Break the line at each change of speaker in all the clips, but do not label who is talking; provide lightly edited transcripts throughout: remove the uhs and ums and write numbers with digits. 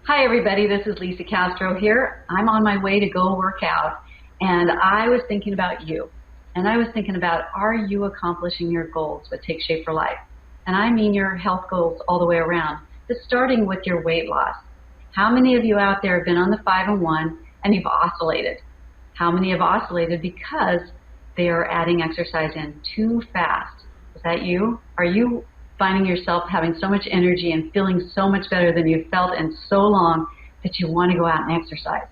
Hi everybody, this is Lisa Castro here. I'm on my way to go work out, and I was thinking about you. And I was thinking about, are you accomplishing your goals that take shape for life? And I mean your health goals all the way around, but starting with your weight loss. How many of you out there have been on the 5 and 1 and you've oscillated? How many have oscillated because they are adding exercise in too fast? Is that you? Are you finding yourself having so much energy and feeling so much better than you've felt in so long that you want to go out and exercise?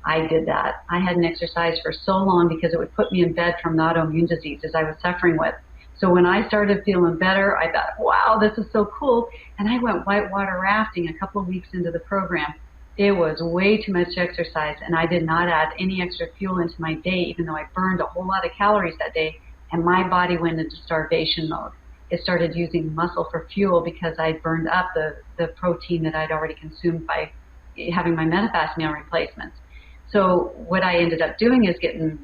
I did that. I hadn't exercised for so long because it would put me in bed from an autoimmune diseases I was suffering with. So when I started feeling better, I thought, wow, this is so cool. And I went whitewater rafting a couple of weeks into the program. It was way too much exercise, and I did not add any extra fuel into my day, even though I burned a whole lot of calories that day, and my body went into starvation mode. It started using muscle for fuel because I'd burned up the protein that I'd already consumed by having my Medifast meal replacements. So what I ended up doing is getting,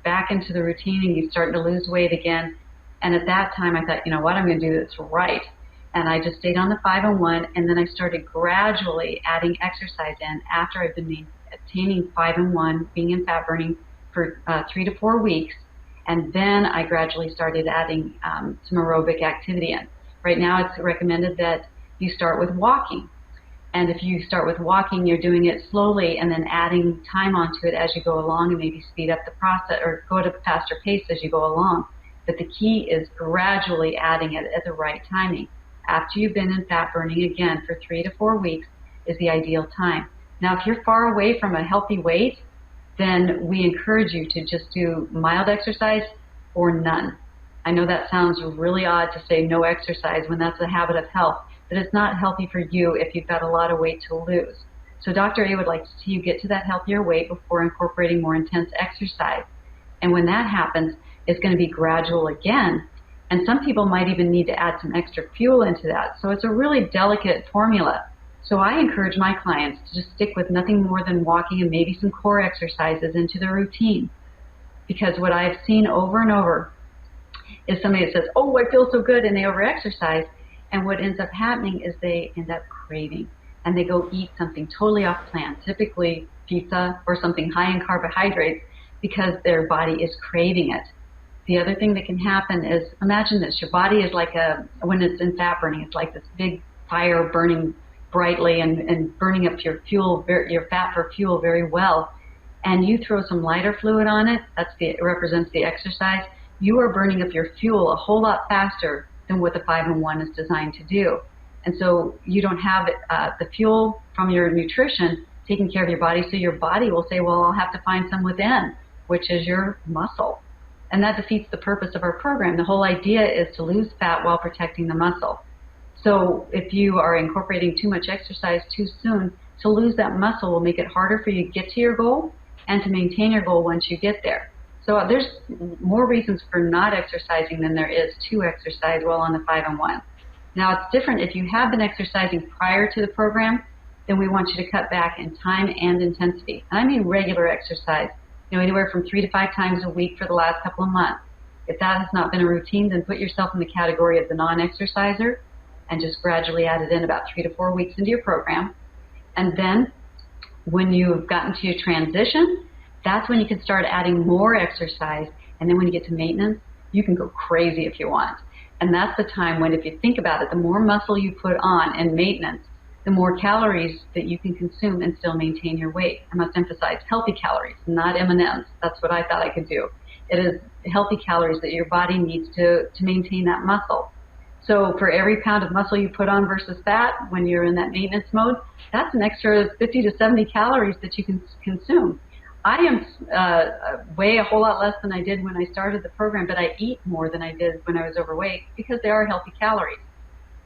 back into the routine, and you start to lose weight again. And at that time, I thought, you know what, I'm going to do this right. And I just stayed on the 5 and 1, and then I started gradually adding exercise in after I've been attaining 5 and 1, being in fat burning for 3 to 4 weeks. And then I gradually started adding some aerobic activity in. Right now, it's recommended that you start with walking. And if you start with walking, you're doing it slowly and then adding time onto it as you go along, and maybe speed up the process or go at a faster pace as you go along. But the key is gradually adding it at the right timing. After you've been in fat burning again for 3 to 4 weeks is the ideal time. Now, if you're far away from a healthy weight, then we encourage you to just do mild exercise or none. I know that sounds really odd to say no exercise when that's a habit of health, but it's not healthy for you if you've got a lot of weight to lose. So Dr. A would like to see you get to that healthier weight before incorporating more intense exercise. And when that happens, it's going to be gradual again. And some people might even need to add some extra fuel into that. So it's a really delicate formula. So I encourage my clients to just stick with nothing more than walking and maybe some core exercises into their routine. Because what I've seen over and over is somebody that says, oh, I feel so good, and they over-exercise. And what ends up happening is they end up craving. And they go eat something totally off plan, typically pizza or something high in carbohydrates, because their body is craving it. The other thing that can happen is, imagine this, your body is like when it's in fat burning, it's like this big fire burning brightly and burning up your fuel, your fat for fuel very well. And you throw some lighter fluid on it, it represents the exercise, you are burning up your fuel a whole lot faster than what the 5 and 1 is designed to do. And so you don't have the fuel from your nutrition taking care of your body, so your body will say, well, I'll have to find some within, which is your muscle. And that defeats the purpose of our program. The whole idea is to lose fat while protecting the muscle. So if you are incorporating too much exercise too soon, to lose that muscle will make it harder for you to get to your goal and to maintain your goal once you get there. So there's more reasons for not exercising than there is to exercise while on the 5 and 1. Now, it's different if you have been exercising prior to the program, then we want you to cut back in time and intensity. And I mean regular exercise, anywhere from 3 to 5 times a week for the last couple of months. If that has not been a routine, then put yourself in the category of the non-exerciser and just gradually add it in about 3 to 4 weeks into your program. And then when you've gotten to your transition, that's when you can start adding more exercise. And then when you get to maintenance, you can go crazy if you want. And that's the time when, if you think about it, the more muscle you put on in maintenance, the more calories that you can consume and still maintain your weight. I must emphasize healthy calories, not M&Ms. That's what I thought I could do. It is healthy calories that your body needs to maintain that muscle. So for every pound of muscle you put on versus fat, when you're in that maintenance mode, that's an extra 50 to 70 calories that you can consume. I am weigh a whole lot less than I did when I started the program, but I eat more than I did when I was overweight because they are healthy calories.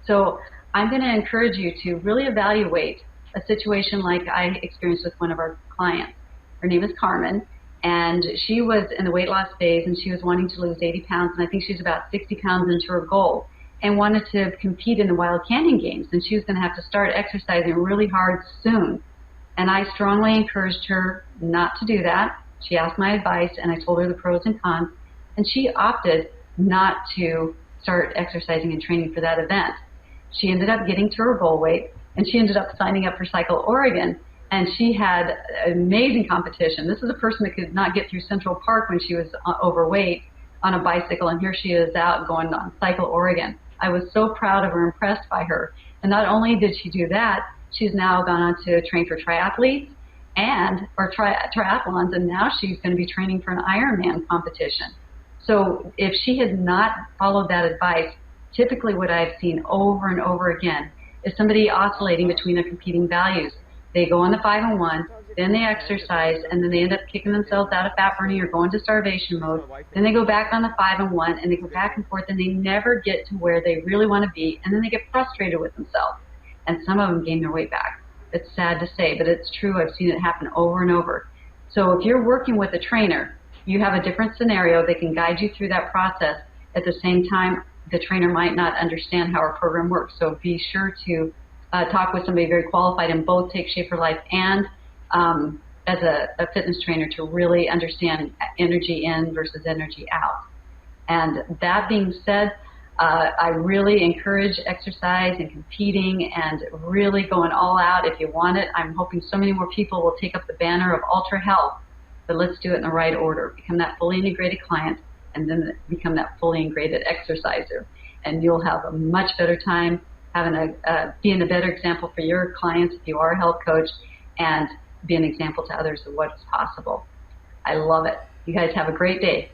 So I'm going to encourage you to really evaluate a situation like I experienced with one of our clients. Her name is Carmen, and she was in the weight loss phase, and she was wanting to lose 80 pounds, and I think she's about 60 pounds into her goal, and wanted to compete in the Wild Canyon Games, and she was going to have to start exercising really hard soon. And I strongly encouraged her not to do that. She asked my advice, and I told her the pros and cons, and she opted not to start exercising and training for that event. She ended up getting to her goal weight, and she ended up signing up for Cycle Oregon, and she had amazing competition. This is a person that could not get through Central Park when she was overweight on a bicycle, and here she is out going on Cycle Oregon. I was so proud of her, impressed by her. And not only did she do that, she's now gone on to train for triathletes or triathlons, and now she's going to be training for an Ironman competition. So if she had not followed that advice, typically what I've seen over and over again is somebody oscillating between their competing values. They go on the 5 and 1, then they exercise, and then they end up kicking themselves out of fat burning or go into starvation mode. Then they go back on the 5 and 1, and they go back and forth, and they never get to where they really want to be, and then they get frustrated with themselves. And some of them gain their weight back. It's sad to say, but it's true. I've seen it happen over and over. So if you're working with a trainer, you have a different scenario. They can guide you through that process. At the same time, the trainer might not understand how our program works. So be sure to talk with somebody very qualified in both Take Shape for Life and as a fitness trainer to really understand energy in versus energy out. And that being said, I really encourage exercise and competing and really going all out if you want it. I'm hoping so many more people will take up the banner of Ultra Health, but let's do it in the right order. Become that fully integrated client and then become that fully integrated exerciser. And you'll have a much better time being a better example for your clients if you are a health coach, and be an example to others of what's possible. I love it. You guys have a great day.